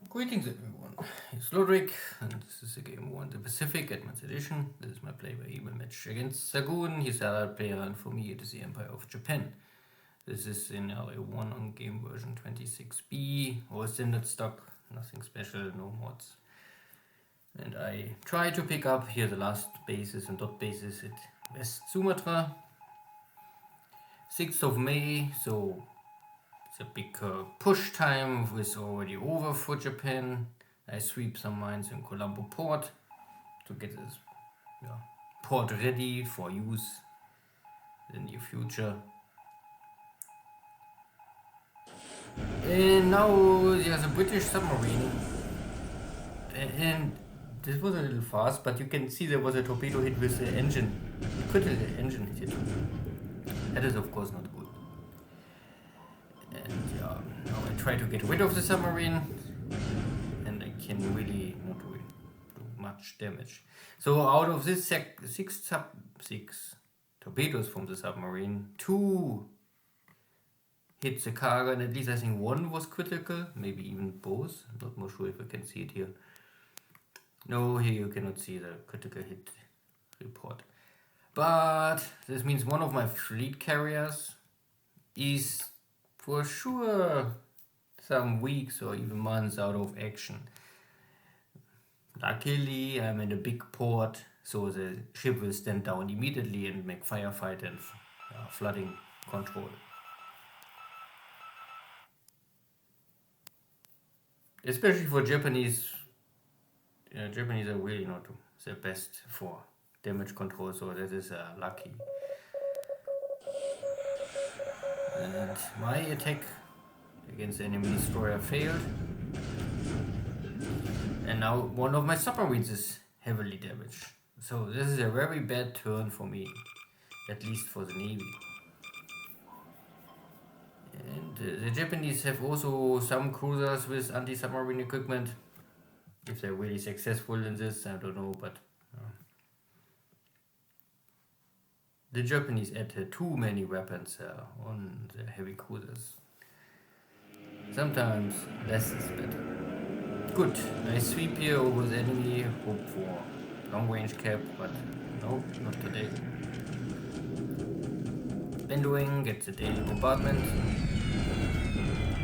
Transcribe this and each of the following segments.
Greetings everyone, it's Lodrik, and this is the game 1 the Pacific Advanced Edition. This is my play-by-email match against Xargun. He's the allied player, and for me it is the Empire of Japan. This is in LA1 on game version 26B, all standard stock, nothing special, no mods. And I try to pick up here the last bases and dot bases at West Sumatra. 6th of May, so a big push time is already over for Japan. I sweep some mines in Colombo port to get this port ready for use in the near future. And now there's a British submarine, and this was a little fast, but you can see there was a torpedo hit with the engine, critical engine hit. That is of course not good. And now I try to get rid of the submarine, and I can really not really do much damage. So out of this six torpedoes from the submarine, 2 hit the cargo, and at least I think 1 was critical, maybe even both. I'm not more sure if I can see it here. No, here you cannot see the critical hit report. But this means one of my fleet carriers is for sure some weeks or even months out of action. Luckily, I'm in a big port, so the ship will stand down immediately and make firefight and flooding control. Especially for Japanese. Japanese are really not the best for damage control, so that is lucky. And my attack against the enemy destroyer failed. And now one of my submarines is heavily damaged. So this is a very bad turn for me, at least for the Navy. And the Japanese have also some cruisers with anti-submarine equipment. If they're really successful in this, I don't know, but the Japanese add too many weapons on the heavy cruisers. Sometimes less is better. Good, I sweep here over the enemy, hope for long range cap, but no, not today. Bendowing gets a daily bombardment,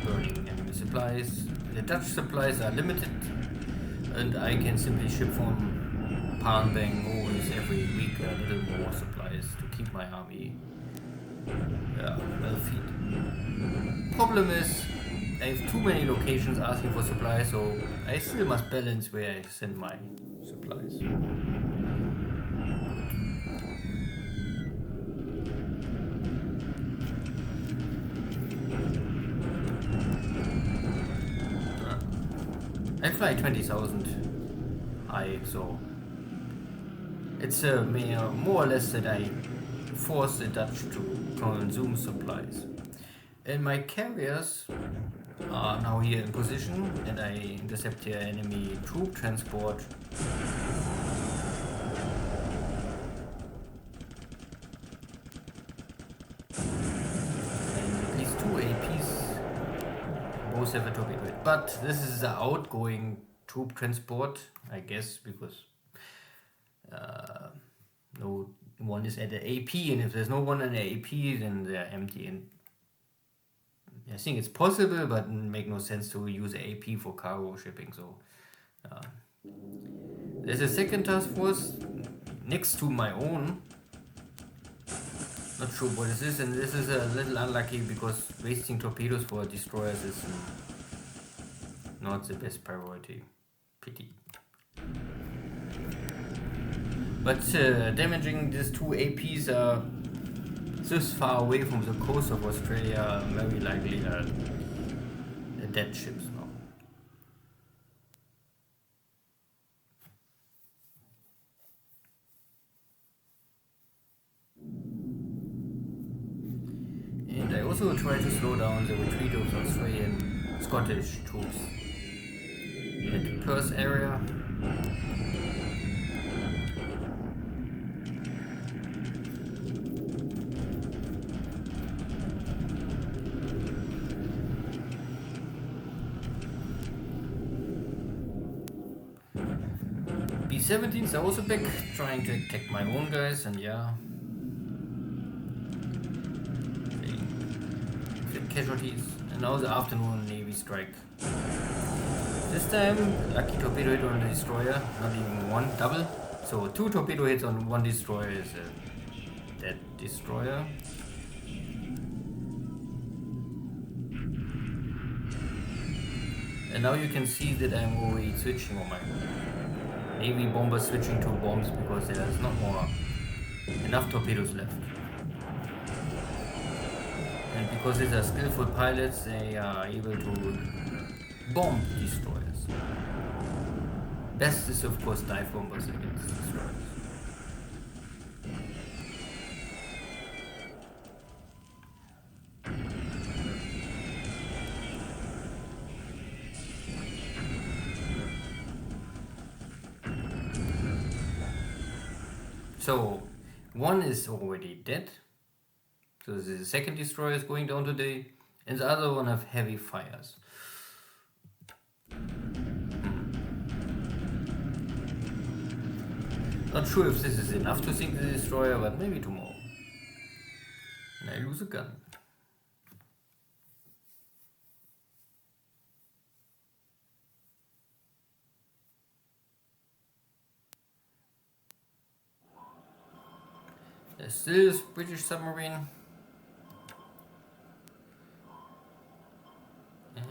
burning enemy supplies. The Dutch supplies are limited, and I can simply ship from Palm Bang always every week a little more supplies to keep my army well fed. Problem is, I have too many locations asking for supplies, so I still must balance where I send my supplies. I fly 20,000 high, so it's more or less that I force the Dutch to consume supplies. And my carriers are now here in position, and I intercept here enemy troop transport. And at least 2 APs, both have a torpedo hit. But this is the outgoing troop transport, I guess, because no one is at the AP, and if there's no one at the AP, then they're empty. And I think it's possible, but make no sense to use the AP for cargo shipping. So there's a second task force next to my own. Not sure what this is, and this is a little unlucky because wasting torpedoes for destroyers is not the best priority. Pity. But damaging these 2 APs are this far away from the coast of Australia, very likely dead ships now. And I also try to slow down the retreat of the Australian Scottish troops at Perth area. B-17s are also back, trying to attack my own guys, and yeah, casualties. And now the afternoon Navy strike. This time, lucky torpedo hit on the destroyer, not even one, double. So 2 torpedo hits on 1 destroyer is a dead destroyer. And now you can see that I'm already switching on my Navy bombers, switching to bombs because there's not more enough torpedoes left. And because these are skillful pilots, they are able to bomb destroyers. Best is of course dive bombers against destroyers. So, one is already dead. So the second destroyer is going down today, and the other one have heavy fires. Not sure if this is enough to sink the destroyer, but maybe tomorrow. And I lose a gun. There's still this British submarine.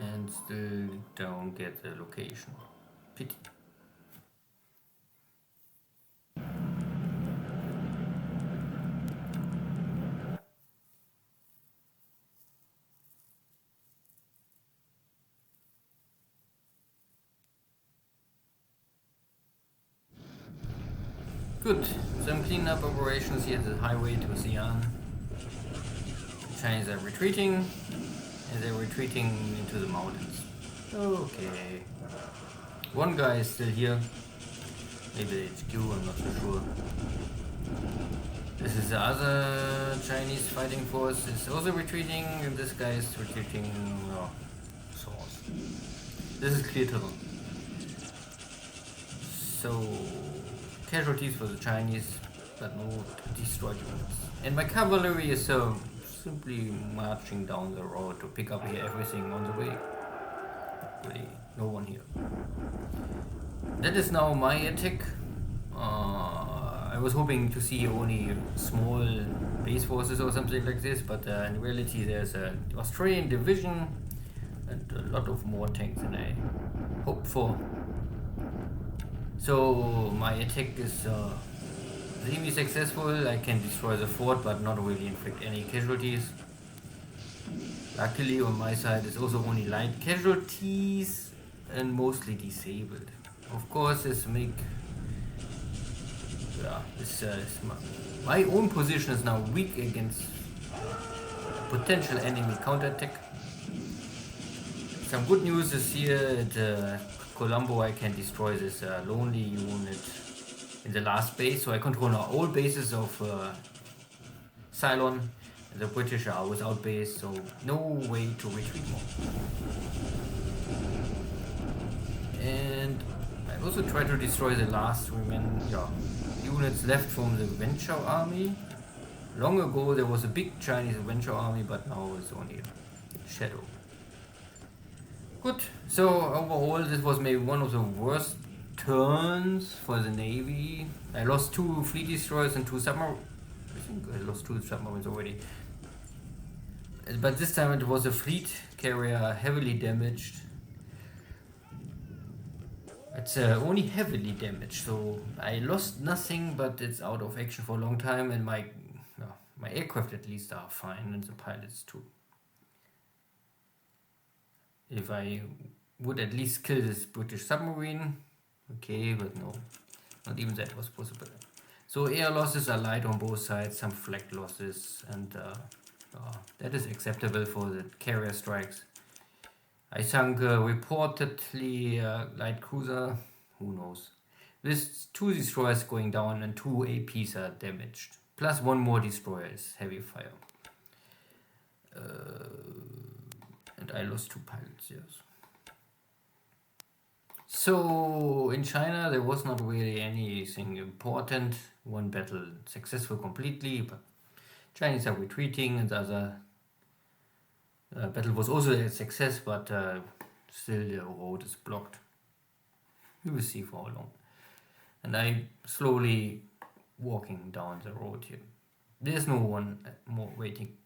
And still don't get the location. Pity. Good. Some cleanup operations here at the highway to Xi'an. The Chinese are retreating, and they're retreating into the mountains. Okay. One guy is still here. Maybe HQ, I'm not so sure. This is the other Chinese fighting force. Is also retreating, and this guy is retreating source. This is clear tunnel. So casualties for the Chinese, but no destroyed units. And my cavalry is simply marching down the road to pick up here everything on the way. Really, no one here. That is now my attack. I was hoping to see only small base forces or something like this, but in reality there's an Australian division and a lot of more tanks than I hoped for. So my attack is semi-successful. I can destroy the fort, but not really inflict any casualties. Luckily on my side it's also only light casualties and mostly disabled. Of course this my own position is now weak against potential enemy counterattack. Some good news is here at Colombo I can destroy this lonely unit in the last base, so I control now all bases of Ceylon. The British are without base, so no way to retreat more. And I also try to destroy the last remaining units left from the Venture army. Long ago there was a big Chinese Venture army, but now it's only a shadow. Good. So overall this was maybe one of the worst turns for the Navy. I lost 2 fleet destroyers and 2 submarines. I think I lost 2 submarines already. But this time it was a fleet carrier, heavily damaged. It's only heavily damaged, so I lost nothing, but it's out of action for a long time, and my aircraft at least are fine, and the pilots too. If I would at least kill this British submarine, okay, but no, not even that was possible. So air losses are light on both sides, some flag losses, and that is acceptable for the carrier strikes. I sunk reportedly light cruiser, who knows. With 2 destroyers going down and 2 APs are damaged. Plus 1 more destroyer is heavy fire. And I lost 2 pilots, yes. So in China there was not really anything important. One battle successful completely, but Chinese are retreating, and the other battle was also a success, but still the road is blocked. We will see for how long. And I slowly walking down the road here. There's no one more waiting.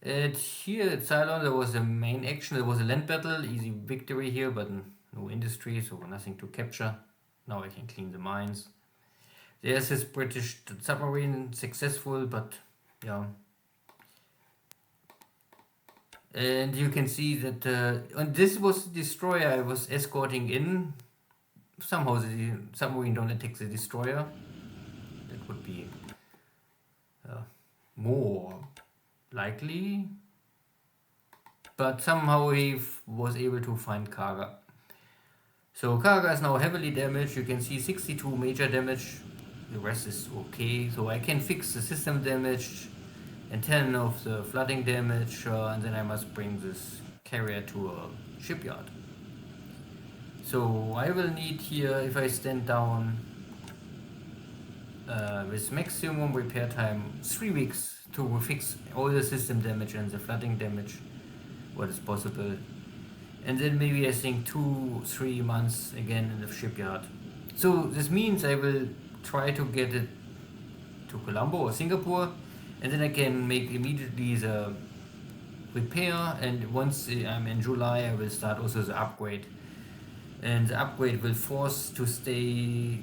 Here at Ceylon there was a main action, there was a land battle, easy victory here, but no industry, so nothing to capture. Now I can clean the mines. There's this British submarine, successful, but yeah. And you can see that, and this was the destroyer I was escorting in. Somehow the submarine don't attack the destroyer. That would be more likely. But somehow he was able to find Kaga. So Kaga is now heavily damaged. You can see 62 major damage. The rest is okay. So I can fix the system damage and 10 of the flooding damage. And then I must bring this carrier to a shipyard. So I will need here, if I stand down with maximum repair time, 3 weeks to fix all the system damage and the flooding damage, what is possible. And then maybe I think 2-3 months again in the shipyard. So this means I will try to get it to Colombo or Singapore, and then I can make immediately the repair, and once I'm in July I will start also the upgrade. And the upgrade will force to stay,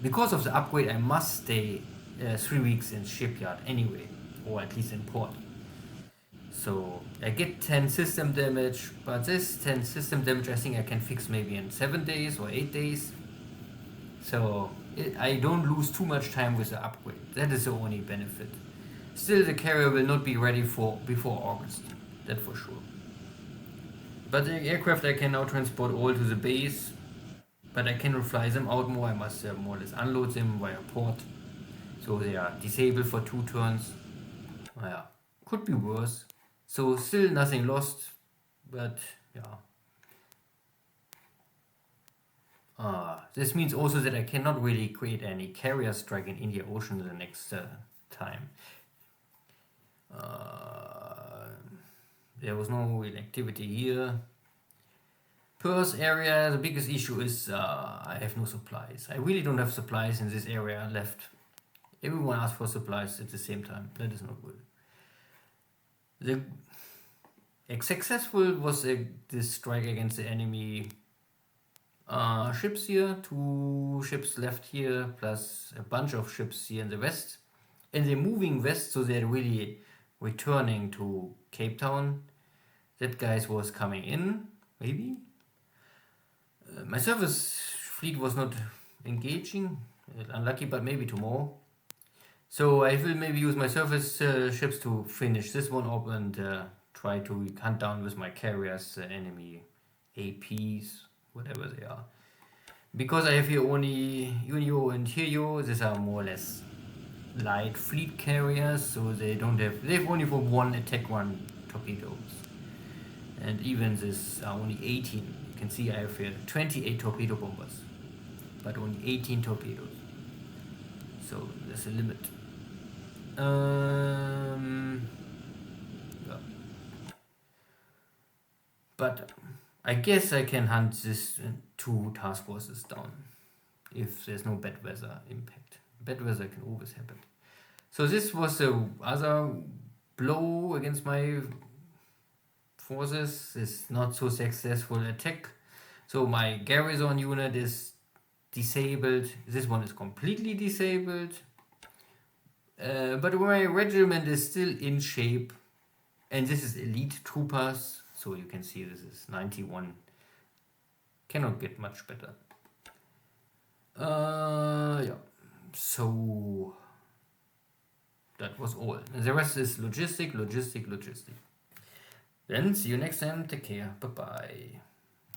because of the upgrade I must stay 3 weeks in shipyard anyway, or at least in port. So I get 10 system damage, but this 10 system damage I think I can fix maybe in 7 days or 8 days. So I don't lose too much time with the upgrade. That is the only benefit. Still the carrier will not be ready before August, that for sure. But the aircraft I can now transport all to the base, but I cannot fly them out more. I must more or less unload them via port. So they are disabled for 2 turns. Yeah, could be worse. So still nothing lost, but yeah. This means also that I cannot really create any carrier strike in Indian Ocean the next time. There was no real activity here. Perth area, the biggest issue is I have no supplies. I really don't have supplies in this area left. Everyone asks for supplies at the same time. That is not good. The successful was this strike against the enemy ships here. 2 ships left here, plus a bunch of ships here in the west. And they're moving west, so they're really returning to Cape Town. That guys was coming in, maybe. My surface fleet was not engaging, unlucky, but maybe tomorrow. So I will maybe use my surface ships to finish this one up and try to hunt down with my carriers enemy APs, whatever they are. Because I have here only Unio and Hirio, these are more or less light fleet carriers, so they have only for 1 attack 1 torpedoes. And even this are only 18. You can see I have here 28 torpedo bombers, but only 18 torpedoes. So there's a limit. Yeah. But I guess I can hunt this 2 task forces down if there's no bad weather impact. Bad weather can always happen. So this was the other blow against my forces. This not so successful attack. So my garrison unit is disabled. This one is completely disabled. But my regiment is still in shape. And this is elite troopers. So you can see this is 91. Cannot get much better. Yeah. So that was all. And the rest is logistic. Then see you next time. Take care. Bye bye.